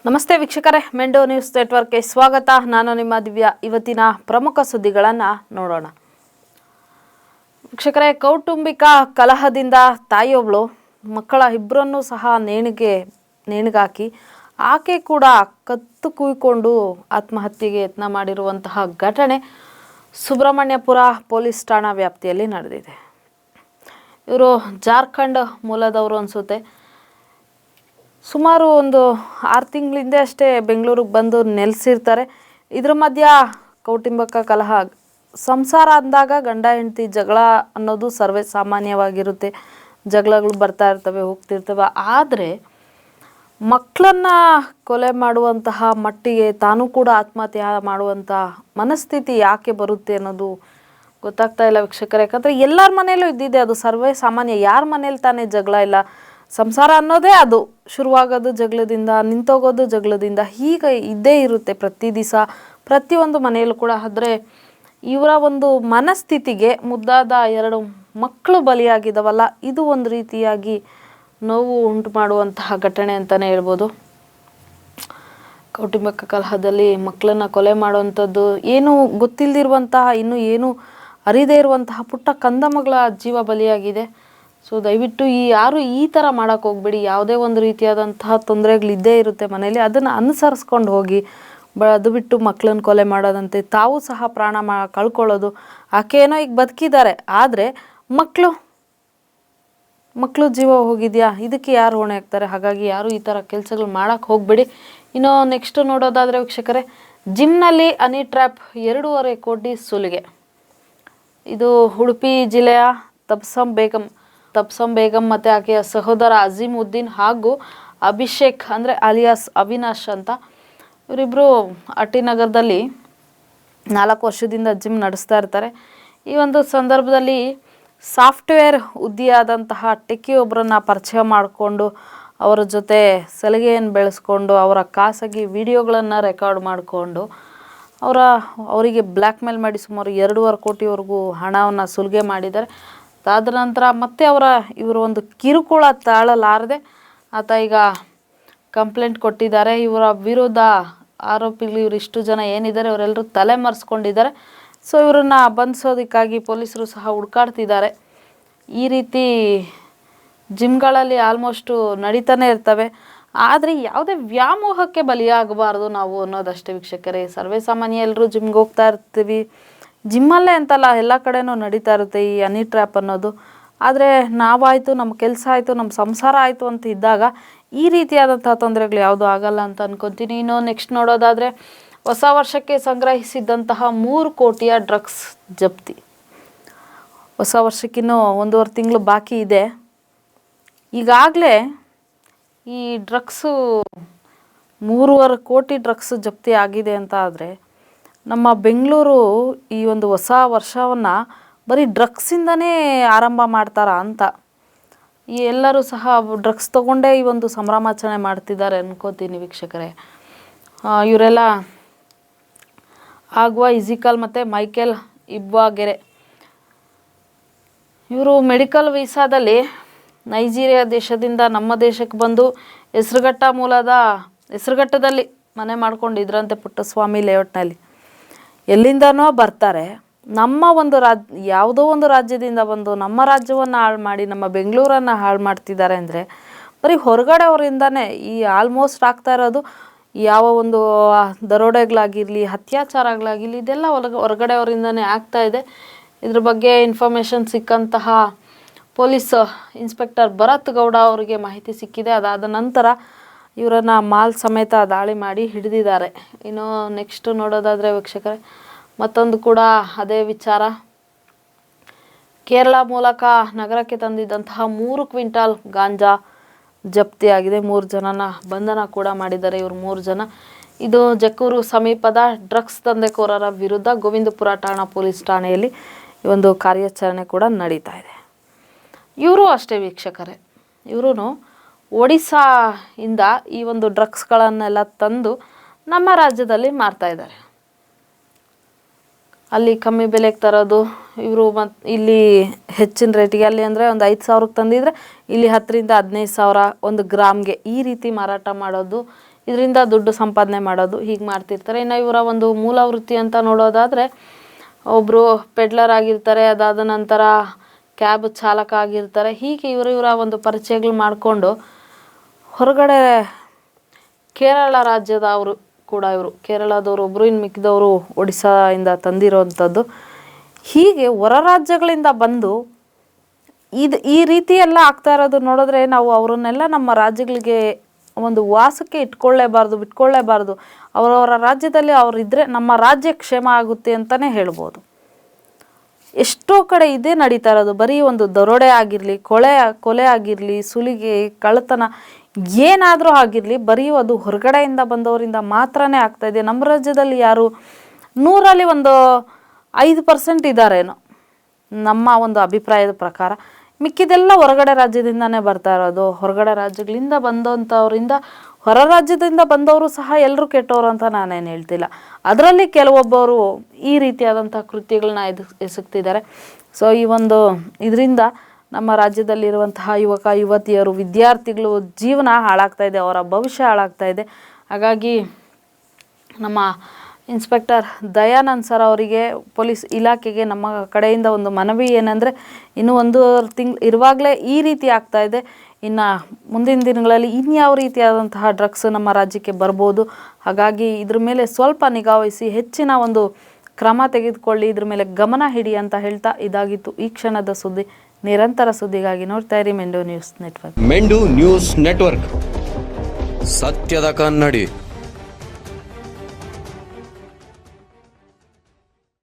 ನಮಸ್ತೆ ವೀಕ್ಷಕರೇ, ಮೆಂಡೋ ನ್ಯೂಸ್ ನೆಟ್ವರ್ಕ್ಗೆ ಸ್ವಾಗತ. ನಾನು ನಿಮ್ಮ ದಿವ್ಯಾ. ಇವತ್ತಿನ ಪ್ರಮುಖ ಸುದ್ದಿಗಳನ್ನು ನೋಡೋಣ. ವೀಕ್ಷಕರೇ, ಕೌಟುಂಬಿಕ ಕಲಹದಿಂದ ತಾಯಿಯೊಬ್ಬಳು ಮಕ್ಕಳ ಇಬ್ಬರನ್ನೂ ಸಹ ನೇಣಿಗಾಕಿ ಆಕೆ ಕೂಡ ಕತ್ತು ಕುಯ್ಕೊಂಡು ಆತ್ಮಹತ್ಯೆಗೆ ಯತ್ನ ಮಾಡಿರುವಂತಹ ಘಟನೆ ಸುಬ್ರಹ್ಮಣ್ಯಪುರ ಪೊಲೀಸ್ ಠಾಣಾ ವ್ಯಾಪ್ತಿಯಲ್ಲಿ ನಡೆದಿದೆ. ಇವರು ಜಾರ್ಖಂಡ್ ಮೂಲದವರು ಅನಿಸುತ್ತೆ. ಸುಮಾರು ಒಂದು 6 ತಿಂಗಳಿಂದ ಅಷ್ಟೇ ಬೆಂಗಳೂರಿಗೆ ಬಂದು ನೆಲೆಸಿರ್ತಾರೆ. ಇದ್ರ ಮಧ್ಯ ಕೌಟುಂಬಿಕ ಕಲಹ, ಸಂಸಾರ ಅಂದಾಗ ಗಂಡ ಹೆಂಡತಿ ಜಗಳ ಅನ್ನೋದು ಸರ್ವೇ ಸಾಮಾನ್ಯವಾಗಿರುತ್ತೆ. ಜಗಳಗಳು ಬರ್ತಾ ಇರ್ತವೆ, ಹೋಗ್ತಿರ್ತವೆ. ಆದರೆ ಮಕ್ಕಳನ್ನು ಕೊಲೆ ಮಾಡುವಂತಹ ಮಟ್ಟಿಗೆ ತಾನೂ ಕೂಡ ಆತ್ಮಹತ್ಯೆ ಮಾಡುವಂಥ ಮನಸ್ಥಿತಿ ಯಾಕೆ ಬರುತ್ತೆ ಅನ್ನೋದು ಗೊತ್ತಾಗ್ತಾ ಇಲ್ಲ ವೀಕ್ಷಕರೇ. ಯಾಕಂದರೆ ಎಲ್ಲರ ಮನೆಯಲ್ಲೂ ಇದ್ದಿದೆ, ಅದು ಸರ್ವೇ ಸಾಮಾನ್ಯ. ಯಾರ ಮನೇಲಿ ತಾನೇ ಜಗಳ ಇಲ್ಲ? ಸಂಸಾರ ಅನ್ನೋದೇ ಅದು ಶುರುವಾಗೋದು ಜಗಳದಿಂದ, ನಿಂತೋಗೋದು ಜಗಳದಿಂದ, ಹೀಗೆ ಇದ್ದೇ ಇರುತ್ತೆ ಪ್ರತಿ ದಿವಸ ಪ್ರತಿಯೊಂದು ಮನೆಯಲ್ಲೂ ಕೂಡ. ಆದರೆ ಇವರ ಒಂದು ಮನಸ್ಥಿತಿಗೆ ಮುದ್ದಾದ 2 ಮಕ್ಕಳು ಬಲಿಯಾಗಿದ್ದಾವಲ್ಲ, ಇದು ಒಂದು ರೀತಿಯಾಗಿ ನೋವು ಉಂಟು ಮಾಡುವಂತಹ ಘಟನೆ ಅಂತಲೇ ಹೇಳ್ಬೋದು. ಕೌಟುಂಬಿಕ ಕಲಹದಲ್ಲಿ ಮಕ್ಕಳನ್ನು ಕೊಲೆ ಮಾಡುವಂಥದ್ದು, ಏನು ಗೊತ್ತಿಲ್ಲದಿರುವಂತಹ, ಇನ್ನೂ ಏನು ಅರಿದೇ ಇರುವಂತಹ ಪುಟ್ಟ ಕಂದಮಗಳ ಜೀವ ಬಲಿಯಾಗಿದೆ. ಸೊ ದಯವಿಟ್ಟು ಯಾರು ಈ ಥರ ಮಾಡೋಕ್ಕೆ ಹೋಗ್ಬೇಡಿ. ಯಾವುದೇ ಒಂದು ರೀತಿಯಾದಂತಹ ತೊಂದರೆಗಳಿದ್ದೇ ಇರುತ್ತೆ ಮನೇಲಿ, ಅದನ್ನು ಅನುಸರಿಸ್ಕೊಂಡು ಹೋಗಿ. ಅದು ಬಿಟ್ಟು ಮಕ್ಕಳನ್ನ ಕೊಲೆ ಮಾಡೋದಂತೆ, ತಾವು ಸಹ ಪ್ರಾಣ ಕಳ್ಕೊಳ್ಳೋದು. ಆಕೆಯೇನೋ ಈಗ ಬದುಕಿದ್ದಾರೆ, ಆದರೆ ಮಕ್ಕಳು ಜೀವ ಹೋಗಿದೆಯಾ, ಇದಕ್ಕೆ ಯಾರು ಹೊಣೆ ಆಗ್ತಾರೆ? ಹಾಗಾಗಿ ಯಾರು ಈ ಥರ ಕೆಲಸಗಳು ಮಾಡೋಕ್ಕೆ ಹೋಗಬೇಡಿ. ಇನ್ನು ನೆಕ್ಸ್ಟ್ ನೋಡೋದಾದರೆ ವೀಕ್ಷಕರೇ, ಜಿಮ್ನಲ್ಲಿ ಹನಿ ಟ್ರ್ಯಾಪ್, 2.5 ಕೋಟಿ ಸುಲಿಗೆ. ಇದು ಉಡುಪಿ ಜಿಲ್ಲೆಯ ತಬ್ಸಮ್ ಬೇಗಂ ಮತ್ತು ಆಕೆಯ ಸಹೋದರ ಅಜೀಮುದ್ದೀನ್ ಹಾಗೂ ಅಭಿಷೇಕ್ ಅಂದರೆ ಅಲಿಯಾಸ್ ಅವಿನಾಶ್ ಅಂತ, ಇವರಿಬ್ಬರು ಅಟಿನಗರದಲ್ಲಿ 4 ವರ್ಷದಿಂದ ಜಿಮ್ ನಡೆಸ್ತಾ ಇರ್ತಾರೆ. ಈ ಒಂದು ಸಂದರ್ಭದಲ್ಲಿ ಸಾಫ್ಟ್ವೇರ್ ಉದ್ದಿಯಾದಂತಹ ಟೆಕ್ಕಿಯೊಬ್ಬರನ್ನು ಪರಿಚಯ ಮಾಡಿಕೊಂಡು ಅವರ ಜೊತೆ ಸಲಿಗೆಯನ್ನು ಬೆಳೆಸ್ಕೊಂಡು ಅವರ ಖಾಸಗಿ ವಿಡಿಯೋಗಳನ್ನು ರೆಕಾರ್ಡ್ ಮಾಡಿಕೊಂಡು ಅವರಿಗೆ ಬ್ಲ್ಯಾಕ್ ಮೇಲ್ ಮಾಡಿ ಸುಮಾರು 2.5 ಕೋಟಿವರೆಗೂ ಹಣವನ್ನು ಸುಲಿಗೆ ಮಾಡಿದ್ದಾರೆ. ಅದಾದ ನಂತರ ಮತ್ತೆ ಇವರು ಒಂದು ಕಿರುಕುಳ ತಾಳಲಾರದೆ ಆತ ಈಗ ಕಂಪ್ಲೇಂಟ್ ಕೊಟ್ಟಿದ್ದಾರೆ. ಇವರ ವಿರುದ್ಧ ಆರೋಪಿಗಳು ಇವರಿಷ್ಟು ಜನ ಏನಿದ್ದಾರೆ ಅವರೆಲ್ಲರೂ ತಲೆ ಮರೆಸ್ಕೊಂಡಿದ್ದಾರೆ. ಸೊ ಇವರನ್ನು ಬಂಧಿಸೋದಕ್ಕಾಗಿ ಪೊಲೀಸರು ಸಹ ಹುಡುಕಾಡ್ತಿದ್ದಾರೆ. ಈ ರೀತಿ ಜಿಮ್ಗಳಲ್ಲಿ ಆಲ್ಮೋಸ್ಟು ನಡೀತಾನೆ ಇರ್ತವೆ. ಆದರೆ ಯಾವುದೇ ವ್ಯಾಮೋಹಕ್ಕೆ ಬಲಿಯಾಗಬಾರ್ದು ನಾವು ಅನ್ನೋದಷ್ಟೇ ವೀಕ್ಷಕರೇ. ಸರ್ವೇ ಸಾಮಾನ್ಯ ಎಲ್ಲರೂ ಜಿಮ್ಗೆ ಹೋಗ್ತಾ ಇರ್ತೀವಿ. ಜಿಮ್ಮಲ್ಲೇ ಅಂತಲ್ಲ, ಎಲ್ಲ ಕಡೆನೂ ನಡೀತಾ ಇರುತ್ತೆ ಈ ಹನಿ ಟ್ರ್ಯಾಪ್ ಅನ್ನೋದು. ಆದರೆ ನಾವಾಯಿತು, ನಮ್ಮ ಕೆಲಸ ಆಯಿತು, ನಮ್ಮ ಸಂಸಾರ ಆಯಿತು ಅಂತ ಇದ್ದಾಗ ಈ ರೀತಿಯಾದಂಥ ತೊಂದರೆಗಳು ಯಾವುದೂ ಆಗಲ್ಲ ಅಂತ ಅನ್ಕೊತೀನಿ. ಇನ್ನು ನೆಕ್ಸ್ಟ್ ನೋಡೋದಾದರೆ, ಹೊಸ ವರ್ಷಕ್ಕೆ ಸಂಗ್ರಹಿಸಿದ್ದಂತಹ 3 ಕೋಟಿಯ ಡ್ರಗ್ಸ್ ಜಪ್ತಿ. ಹೊಸ ವರ್ಷಕ್ಕಿನ್ನೂ 1.5 ತಿಂಗಳು ಬಾಕಿ ಇದೆ. ಈಗಾಗಲೇ ಈ ಡ್ರಗ್ಸು 3.5 ಕೋಟಿ ಡ್ರಗ್ಸ್ ಜಪ್ತಿ ಆಗಿದೆ ಅಂತ ಆದರೆ, ನಮ್ಮ ಬೆಂಗಳೂರು ಈ ಒಂದು ಹೊಸ ವರ್ಷವನ್ನು ಬರೀ ಡ್ರಗ್ಸಿಂದನೇ ಆರಂಭ ಮಾಡ್ತಾರಾ ಅಂತ, ಈ ಎಲ್ಲರೂ ಸಹ ಡ್ರಗ್ಸ್ ತೊಗೊಂಡೇ ಈ ಒಂದು ಸಂಭ್ರಮಾಚರಣೆ ಮಾಡ್ತಿದ್ದಾರೆ ಅನ್ಕೋತೀನಿ ವೀಕ್ಷಕರೇ. ಇವರೆಲ್ಲ ಆಗುವ ಇಜಿಕಲ್ ಮತ್ತು ಮೈಕೆಲ್ ಇಬ್ವಾಗೆರೆ, ಇವರು ಮೆಡಿಕಲ್ ವೀಸಾದಲ್ಲಿ ನೈಜೀರಿಯಾ ದೇಶದಿಂದ ನಮ್ಮ ದೇಶಕ್ಕೆ ಬಂದು ಹೆಸರುಘಟ್ಟದಲ್ಲಿ ಮನೆ ಮಾಡ್ಕೊಂಡಿದ್ರಂತೆ, ಪುಟ್ಟಸ್ವಾಮಿ ಲೇಔಟ್ನಲ್ಲಿ. ಎಲ್ಲಿಂದನೋ ಬರ್ತಾರೆ, ನಮ್ಮ ಒಂದು ಯಾವುದೋ ಒಂದು ರಾಜ್ಯದಿಂದ ಬಂದು ನಮ್ಮ ರಾಜ್ಯವನ್ನು ಹಾಳು ಮಾಡಿ ನಮ್ಮ ಬೆಂಗಳೂರನ್ನು ಹಾಳು ಮಾಡ್ತಿದ್ದಾರೆ ಅಂದರೆ ಬರೀ ಹೊರಗಡೆಯವರಿಂದನೇ ಈ ಆಲ್ಮೋಸ್ಟ್ ಆಗ್ತಾ ಇರೋದು. ಯಾವ ಒಂದು ದರೋಡೆಗಳಾಗಿರಲಿ, ಅತ್ಯಾಚಾರಗಳಾಗಿರಲಿ, ಇದೆಲ್ಲ ಹೊರಗಡೆಯವರಿಂದನೇ ಆಗ್ತಾ ಇದೆ. ಇದ್ರ ಬಗ್ಗೆ ಇನ್ಫಾರ್ಮೇಷನ್ ಸಿಕ್ಕಂತಹ ಪೊಲೀಸ್ ಇನ್ಸ್ಪೆಕ್ಟರ್ ಭರತ್ ಗೌಡ ಅವರಿಗೆ ಮಾಹಿತಿ ಸಿಕ್ಕಿದೆ. ಅದಾದ ನಂತರ ಇವರನ್ನು ಮಾಲ್ ಸಮೇತ ದಾಳಿ ಮಾಡಿ ಹಿಡಿದಿದ್ದಾರೆ. ಇನ್ನು ನೆಕ್ಸ್ಟ್ ನೋಡೋದಾದರೆ ವೀಕ್ಷಕರೇ, ಮತ್ತೊಂದು ಕೂಡ ಅದೇ ವಿಚಾರ. ಕೇರಳ ಮೂಲಕ ನಗರಕ್ಕೆ ತಂದಿದ್ದಂತಹ 3 ಕ್ವಿಂಟಾಲ್ ಗಾಂಜಾ ಜಪ್ತಿಯಾಗಿದೆ. 3 ಜನನ ಬಂಧನ ಕೂಡ ಮಾಡಿದ್ದಾರೆ. ಇವರು 3 ಜನ. ಇದು ಜಕ್ಕೂರು ಸಮೀಪದ ಡ್ರಗ್ಸ್ ದಂಧೆಕೋರರ ವಿರುದ್ಧ ಗೋವಿಂದಪುರ ಠಾಣಾ ಪೊಲೀಸ್ ಠಾಣೆಯಲ್ಲಿ ಈ ಒಂದು ಕಾರ್ಯಾಚರಣೆ ಕೂಡ ನಡೀತಾ ಇದೆ. ಇವರು ಅಷ್ಟೇ ವೀಕ್ಷಕರೇ, ಇವರು ಒಡಿಸ್ಸಾಯಿಂದ ಈ ಒಂದು ಡ್ರಗ್ಸ್ಗಳನ್ನೆಲ್ಲ ತಂದು ನಮ್ಮ ರಾಜ್ಯದಲ್ಲಿ ಮಾರ್ತಾ ಇದ್ದಾರೆ. ಅಲ್ಲಿ ಕಮ್ಮಿ ಬೆಲೆಗೆ ತರೋದು, ಇವರು ಇಲ್ಲಿ ಹೆಚ್ಚಿನ ರೇಟಿಗೆ, ಅಲ್ಲಿ ಅಂದರೆ ಒಂದು 5,000ಕ್ಕೆ ತಂದಿದ್ರೆ ಇಲ್ಲಿ 10,000 ರಿಂದ 15,000 1 ಗ್ರಾಮ್ಗೆ ಈ ರೀತಿ ಮಾರಾಟ ಮಾಡೋದು. ಇದರಿಂದ ದುಡ್ಡು ಸಂಪಾದನೆ ಮಾಡೋದು ಹೀಗೆ ಮಾಡ್ತಿರ್ತಾರೆ. ಇನ್ನು ಇವರ ಒಂದು ಮೂಲ ವೃತ್ತಿ ಅಂತ ನೋಡೋದಾದರೆ ಒಬ್ಬರು ಪೆಡ್ಲರ್ ಆಗಿರ್ತಾರೆ, ಅದಾದ ನಂತರ ಕ್ಯಾಬ್ ಚಾಲಕ ಆಗಿರ್ತಾರೆ. ಹೀಗೆ ಇವರ ಒಂದು ಪರಿಚಯಗಳು ಮಾಡಿಕೊಂಡು ಹೊರಗಡೆ ಕೇರಳ ರಾಜ್ಯದವರು ಕೂಡ ಇವರು ಕೇರಳದವರು ಒಬ್ಬರು, ಇನ್ನು ಮಿಕ್ಕಿದವರು ಒಡಿಸ್ಸಾಯಿಂದ ತಂದಿರೋವಂಥದ್ದು. ಹೀಗೆ ಹೊರ ರಾಜ್ಯಗಳಿಂದ ಬಂದು ಈ ರೀತಿ ಎಲ್ಲ ಆಗ್ತಾ ಇರೋದು ನೋಡಿದ್ರೆ ನಾವು ಅವರನ್ನೆಲ್ಲ ನಮ್ಮ ರಾಜ್ಯಗಳಿಗೆ ಒಂದು ವಾಸಕ್ಕೆ ಬಿಟ್ಕೊಳ್ಳೇಬಾರ್ದು. ಅವರವರ ರಾಜ್ಯದಲ್ಲಿ ಅವರಿದ್ದರೆ ನಮ್ಮ ರಾಜ್ಯ ಕ್ಷೇಮ ಆಗುತ್ತೆ ಅಂತಲೇ ಹೇಳ್ಬೋದು. ಎಷ್ಟೋ ಕಡೆ ಇದೇ ನಡೀತಾ ಇರೋದು. ಬರೀ ಒಂದು ದರೋಡೆ ಆಗಿರಲಿ, ಕೊಲೆ ಆಗಿರಲಿ, ಸುಲಿಗೆ, ಕಳ್ಳತನ ಏನಾದರೂ ಆಗಿರಲಿ, ಬರೀ ಅದು ಹೊರಗಡೆಯಿಂದ ಬಂದವರಿಂದ ಮಾತ್ರನೇ ಆಗ್ತಾಯಿದೆ. ನಮ್ಮ ರಾಜ್ಯದಲ್ಲಿ ಯಾರು 100ರಲ್ಲಿ ಒಂದು 5% ಇದ್ದಾರೇನೋ ನಮ್ಮ ಒಂದು ಅಭಿಪ್ರಾಯದ ಪ್ರಕಾರ. ಮಿಕ್ಕಿದೆಲ್ಲ ಹೊರಗಡೆ ರಾಜ್ಯದಿಂದನೇ ಬರ್ತಾ ಇರೋದು. ಹೊರಗಡೆ ರಾಜ್ಯಗಳಿಂದ ಬಂದಂಥವ್ರಿಂದ, ಹೊರ ರಾಜ್ಯದಿಂದ ಬಂದವರು ಸಹ ಎಲ್ಲರೂ ಕೆಟ್ಟವರು ಅಂತ ನಾನೇನು ಹೇಳ್ತಿಲ್ಲ. ಅದರಲ್ಲಿ ಕೆಲವೊಬ್ಬರು ಈ ರೀತಿಯಾದಂಥ ಕೃತ್ಯಗಳನ್ನ ಎಸಗ್ತಿದ್ದಾರೆ. ಸೊ ಈ ಒಂದು ಇದರಿಂದ ನಮ್ಮ ರಾಜ್ಯದಲ್ಲಿರುವಂತಹ ಯುವಕ ಯುವತಿಯರು, ವಿದ್ಯಾರ್ಥಿಗಳು ಜೀವನ ಹಾಳಾಗ್ತಾ ಇದೆ, ಅವರ ಭವಿಷ್ಯ ಹಾಳಾಗ್ತಾ ಇದೆ. ಹಾಗಾಗಿ ನಮ್ಮ ಇನ್ಸ್ಪೆಕ್ಟರ್ ದಯಾನಂದ್ ಸರ್ ಅವರಿಗೆ, ಪೊಲೀಸ್ ಇಲಾಖೆಗೆ ನಮ್ಮ ಕಡೆಯಿಂದ ಒಂದು ಮನವಿ ಏನಂದರೆ, ಇನ್ನು 1 ತಿಂಗಳು ಇರುವಾಗಲೇ ಈ ರೀತಿ ಆಗ್ತಾ ಇದೆ. ಇನ್ನು ಮುಂದಿನ ದಿನಗಳಲ್ಲಿ ಇನ್ಯಾವ ರೀತಿಯಾದಂತಹ ಡ್ರಗ್ಸ್ ನಮ್ಮ ರಾಜ್ಯಕ್ಕೆ ಬರ್ಬೋದು. ಹಾಗಾಗಿ ಇದ್ರ ಮೇಲೆ ಸ್ವಲ್ಪ ನಿಗಾವಹಿಸಿ ಹೆಚ್ಚಿನ ಒಂದು ಕ್ರಮ ತೆಗೆದುಕೊಳ್ಳಿ, ಇದ್ರ ಮೇಲೆ ಗಮನ ಹಿಡಿ ಅಂತ ಹೇಳ್ತಾ ಇದಾಗಿತ್ತು ಈ ಕ್ಷಣದ ಸುದ್ದಿ. ನಿರಂತರ ಸುದ್ದಿಗಾಗಿ ನೋಡ್ತಾ ಇರಿ ಮೆಂಡು ನ್ಯೂಸ್ ನೆಟ್ವರ್ಕ್. ಮೆಂಡು ನ್ಯೂಸ್ ನೆಟ್ವರ್ಕ್, ಸತ್ಯದ ಕನ್ನಡಿ.